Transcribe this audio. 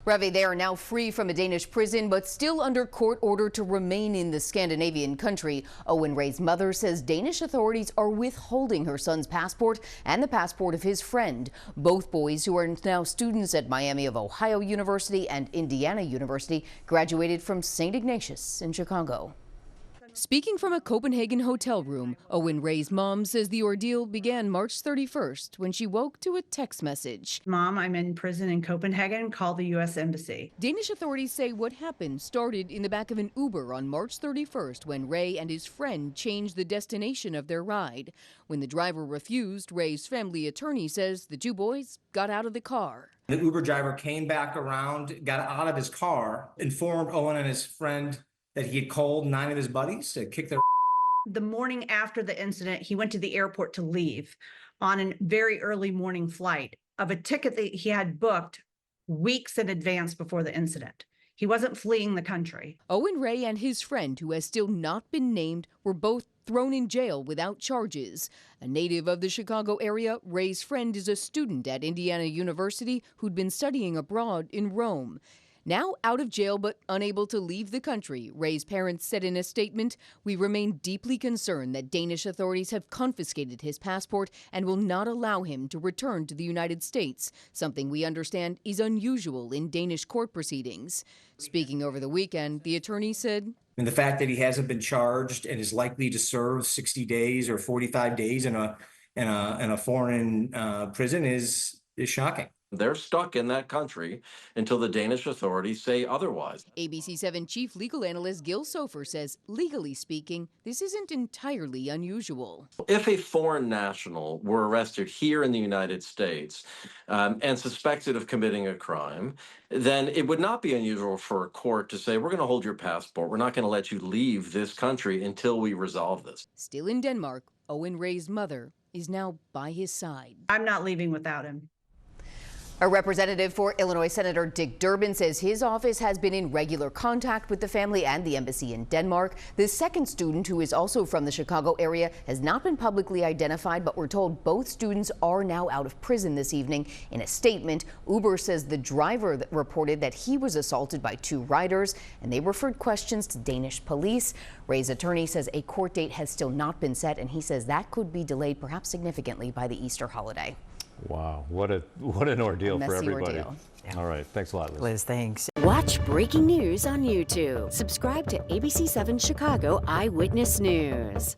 Ravi, they are now free from a Danish prison, but still under court order to remain in the Scandinavian country. Owen Ray's mother says Danish authorities are withholding her son's passport and the passport of his friend. Both boys, who are now students at Miami of Ohio University and Indiana University, graduated from St. Ignatius in Chicago. Speaking from a Copenhagen hotel room, Owen Ray's mom says the ordeal began March 31st when she woke to a text message. Mom, I'm in prison in Copenhagen. Call the U.S. Embassy. Danish authorities say what happened started in the back of an Uber on March 31st when Ray and his friend changed the destination of their ride. When the driver refused, Ray's family attorney says the two boys got out of the car. The Uber driver came back around, got out of his car, informed Owen and his friend that he had called 9 of his buddies to kick their. The morning after the incident, he went to the airport to leave on a very early morning flight of a ticket that he had booked weeks in advance before the incident. He wasn't fleeing the country. Owen Ray and his friend, who has still not been named, were both thrown in jail without charges. A native of the Chicago area, Ray's friend is a student at Indiana University who'd been studying abroad in Rome. Now out of jail but unable to leave the country, Ray's parents said in a statement, "We remain deeply concerned that Danish authorities have confiscated his passport and will not allow him to return to the United States, something we understand is unusual in Danish court proceedings." Speaking over the weekend, the attorney said, And the fact that he hasn't been charged and is likely to serve 60 days or 45 days in a foreign prison is shocking. They're stuck in that country until the Danish authorities say otherwise. ABC 7 chief legal analyst Gil Sofer says, legally speaking, this isn't entirely unusual. If a foreign national were arrested here in the United States and suspected of committing a crime, then it would not be unusual for a court to say, we're going to hold your passport. We're not going to let you leave this country until we resolve this. Still in Denmark, Owen Ray's mother is now by his side. I'm not leaving without him. A representative for Illinois Senator Dick Durbin says his office has been in regular contact with the family and the embassy in Denmark. The second student, who is also from the Chicago area, has not been publicly identified, but we're told both students are now out of prison this evening. In a statement, Uber says the driver reported that he was assaulted by 2 riders, and they referred questions to Danish police. Ray's attorney says a court date has still not been set, and he says that could be delayed perhaps significantly by the Easter holiday. Wow, what an ordeal for everybody. Ordeal. Yeah. All right, thanks a lot, Liz. Liz, thanks. Watch breaking news on YouTube. Subscribe to ABC 7 Chicago Eyewitness News.